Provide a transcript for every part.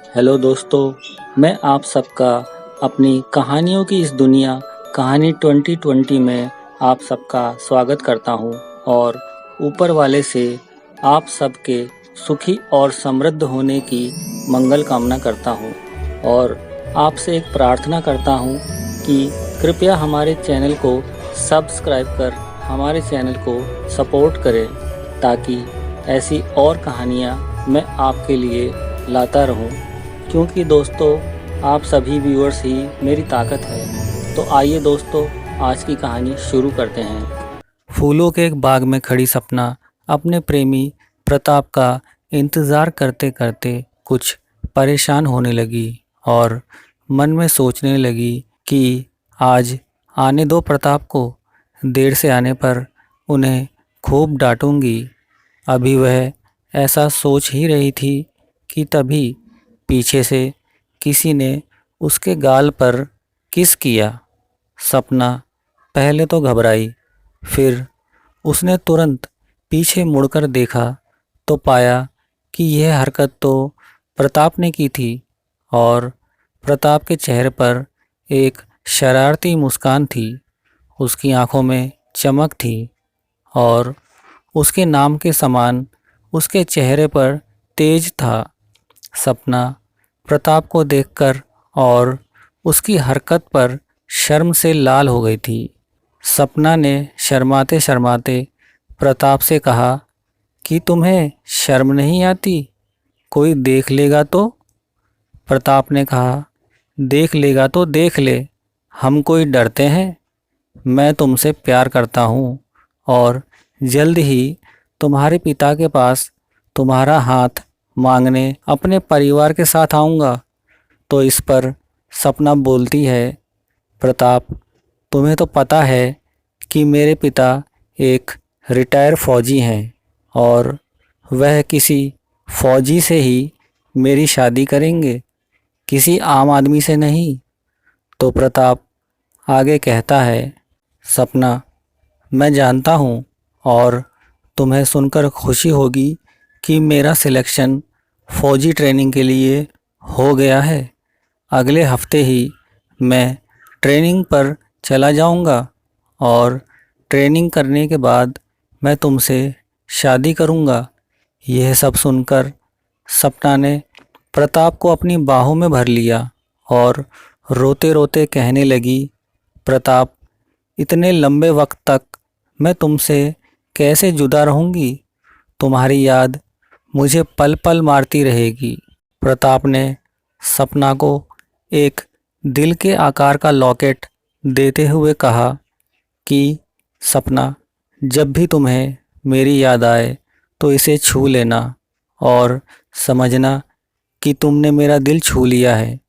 Hello दोस्तों, मैं आप सबका अपनी कहानियों की इस दुनिया कहानी 2020 में आप सबका स्वागत करता हूं और ऊपर वाले से आप सबके सुखी और समृद्ध होने की मंगल कामना करता हूं और आपसे एक प्रार्थना करता हूं कि कृपया हमारे चैनल को सब्सक्राइब कर हमारे चैनल को सपोर्ट करें ताकि ऐसी और कहानियाँ मैं आपके लिए लाता रहूं, क्योंकि दोस्तों आप सभी व्यूअर्स ही मेरी ताकत है। तो आइए दोस्तों, आज की कहानी शुरू करते हैं। फूलों के एक बाग में खड़ी सपना अपने प्रेमी प्रताप का इंतज़ार करते करते कुछ परेशान होने लगी और मन में सोचने लगी कि आज आने दो प्रताप को, देर से आने पर उन्हें खूब डांटूंगी। अभी वह ऐसा सोच ही रही थी कि तभी पीछे से किसी ने उसके गाल पर किस किया। सपना पहले तो घबराई, फिर उसने तुरंत पीछे मुड़कर देखा तो पाया कि यह हरकत तो प्रताप ने की थी और प्रताप के चेहरे पर एक शरारती मुस्कान थी। उसकी आंखों में चमक थी और उसके नाम के समान उसके चेहरे पर तेज था। सपना प्रताप को देखकर और उसकी हरकत पर शर्म से लाल हो गई थी। सपना ने शर्माते शर्माते प्रताप से कहा कि तुम्हें शर्म नहीं आती, कोई देख लेगा तो? प्रताप ने कहा, देख लेगा तो देख ले, हम कोई डरते हैं? मैं तुमसे प्यार करता हूँ और जल्द ही तुम्हारे पिता के पास तुम्हारा हाथ मांगने अपने परिवार के साथ आऊँगा। तो इस पर सपना बोलती है, प्रताप तुम्हें तो पता है कि मेरे पिता एक रिटायर फौजी हैं और वह किसी फौजी से ही मेरी शादी करेंगे, किसी आम आदमी से नहीं। तो प्रताप आगे कहता है, सपना मैं जानता हूँ और तुम्हें सुनकर खुशी होगी कि मेरा सिलेक्शन फ़ौजी ट्रेनिंग के लिए हो गया है। अगले हफ्ते ही मैं ट्रेनिंग पर चला जाऊंगा और ट्रेनिंग करने के बाद मैं तुमसे शादी करूंगा। यह सब सुनकर सपना ने प्रताप को अपनी बाहों में भर लिया और रोते रोते कहने लगी, प्रताप इतने लंबे वक्त तक मैं तुमसे कैसे जुदा रहूंगी? तुम्हारी याद मुझे पल पल मारती रहेगी। प्रताप ने सपना को एक दिल के आकार का लॉकेट देते हुए कहा कि सपना, जब भी तुम्हें मेरी याद आए तो इसे छू लेना और समझना कि तुमने मेरा दिल छू लिया है।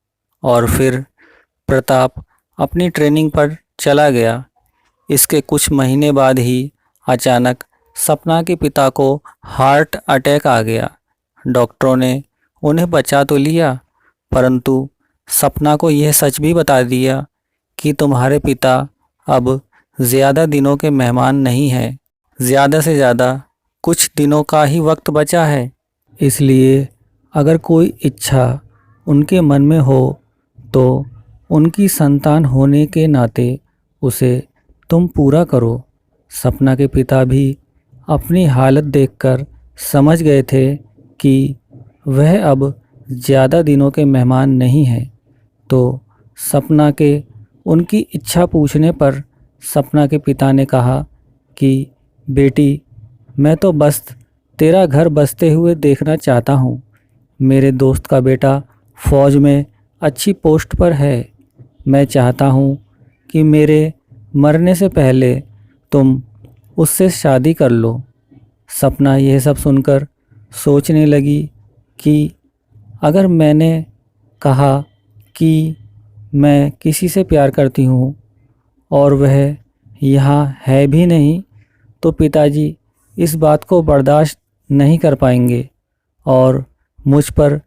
और फिर प्रताप अपनी ट्रेनिंग पर चला गया। इसके कुछ महीने बाद ही अचानक सपना के पिता को हार्ट अटैक आ गया। डॉक्टरों ने उन्हें बचा तो लिया, परंतु सपना को यह सच भी बता दिया कि तुम्हारे पिता अब ज़्यादा दिनों के मेहमान नहीं हैं, ज़्यादा से ज़्यादा कुछ दिनों का ही वक्त बचा है। इसलिए अगर कोई इच्छा उनके मन में हो तो उनकी संतान होने के नाते उसे तुम पूरा करो। सपना के पिता भी अपनी हालत देखकर समझ गए थे कि वह अब ज़्यादा दिनों के मेहमान नहीं हैं। तो सपना के उनकी इच्छा पूछने पर सपना के पिता ने कहा कि बेटी, मैं तो बस तेरा घर बसते हुए देखना चाहता हूँ। मेरे दोस्त का बेटा फ़ौज में अच्छी पोस्ट पर है। मैं चाहता हूँ कि मेरे मरने से पहले तुम उससे शादी कर लो। सपना यह सब सुनकर सोचने लगी कि अगर मैंने कहा कि मैं किसी से प्यार करती हूँ और वह यहाँ है भी नहीं, तो पिताजी इस बात को बर्दाश्त नहीं कर पाएंगे और मुझ पर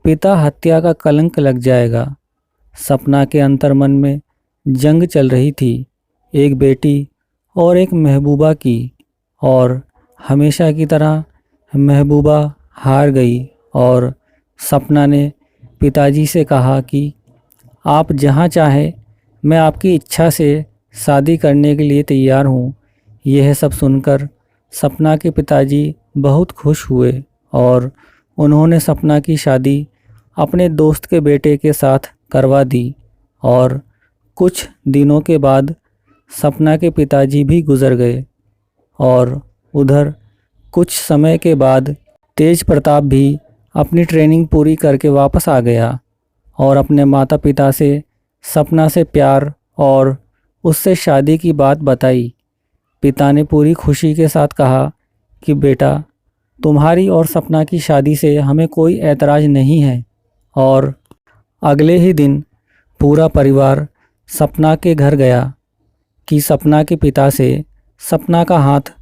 पिता हत्या का कलंक लग जाएगा। सपना के अंतर्मन में जंग चल रही थी, एक बेटी और एक महबूबा की, और हमेशा की तरह महबूबा हार गई और सपना ने पिताजी से कहा कि आप जहाँ चाहें, मैं आपकी इच्छा से शादी करने के लिए तैयार हूँ। यह सब सुनकर सपना के पिताजी बहुत खुश हुए और उन्होंने सपना की शादी अपने दोस्त के बेटे के साथ करवा दी। और कुछ दिनों के बाद सपना के पिताजी भी गुजर गए और उधर कुछ समय के बाद तेज प्रताप भी अपनी ट्रेनिंग पूरी करके वापस आ गया और अपने माता पिता से सपना से प्यार और उससे शादी की बात बताई। पिता ने पूरी खुशी के साथ कहा कि बेटा, तुम्हारी और सपना की शादी से हमें कोई ऐतराज़ नहीं है। और अगले ही दिन पूरा परिवार सपना के घर गया कि सपना के पिता से सपना का हाथ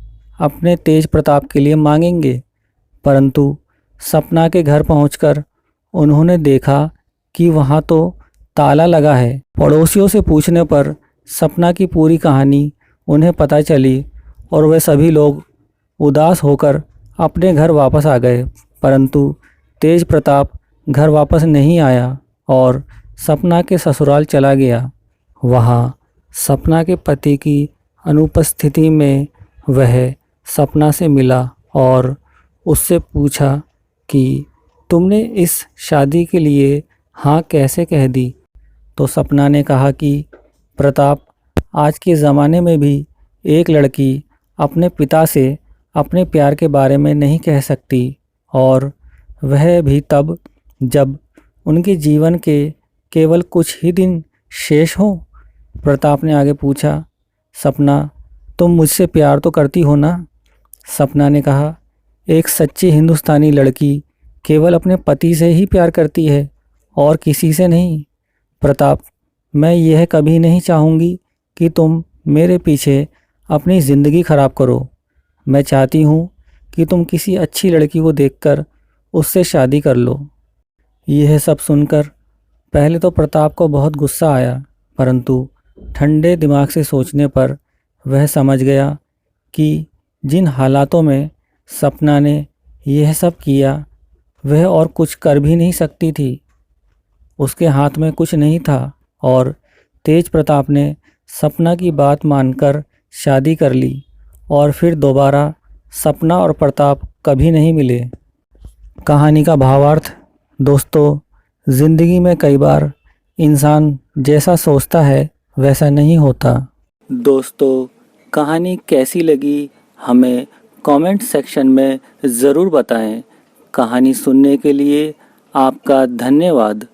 अपने तेज प्रताप के लिए मांगेंगे। परंतु सपना के घर पहुंचकर उन्होंने देखा कि वहां तो ताला लगा है। पड़ोसियों से पूछने पर सपना की पूरी कहानी उन्हें पता चली और वे सभी लोग उदास होकर अपने घर वापस आ गए। परंतु तेज प्रताप घर वापस नहीं आया और सपना के ससुराल चला गया। वहाँ सपना के पति की अनुपस्थिति में वह सपना से मिला और उससे पूछा कि तुमने इस शादी के लिए हाँ कैसे कह दी। तो सपना ने कहा कि प्रताप, आज के ज़माने में भी एक लड़की अपने पिता से अपने प्यार के बारे में नहीं कह सकती, और वह भी तब जब उनके जीवन के केवल कुछ ही दिन शेष हों। प्रताप ने आगे पूछा, सपना, तुम मुझसे प्यार तो करती हो ना? सपना ने कहा, एक सच्ची हिंदुस्तानी लड़की केवल अपने पति से ही प्यार करती है और किसी से नहीं। प्रताप, मैं यह कभी नहीं चाहूँगी कि तुम मेरे पीछे अपनी ज़िंदगी ख़राब करो। मैं चाहती हूँ कि तुम किसी अच्छी लड़की को देखकर उससे शादी कर लो। यह सब सुनकर पहले तो प्रताप को बहुत गुस्सा आया, परंतु ठंडे दिमाग से सोचने पर वह समझ गया कि जिन हालातों में सपना ने यह सब किया, वह और कुछ कर भी नहीं सकती थी। उसके हाथ में कुछ नहीं था और तेज प्रताप ने सपना की बात मानकर शादी कर ली और फिर दोबारा सपना और प्रताप कभी नहीं मिले। कहानी का भावार्थ, दोस्तों, ज़िंदगी में कई बार इंसान जैसा सोचता है वैसा नहीं होता। दोस्तों, कहानी कैसी लगी हमें कमेंट सेक्शन में ज़रूर बताएं। कहानी सुनने के लिए आपका धन्यवाद।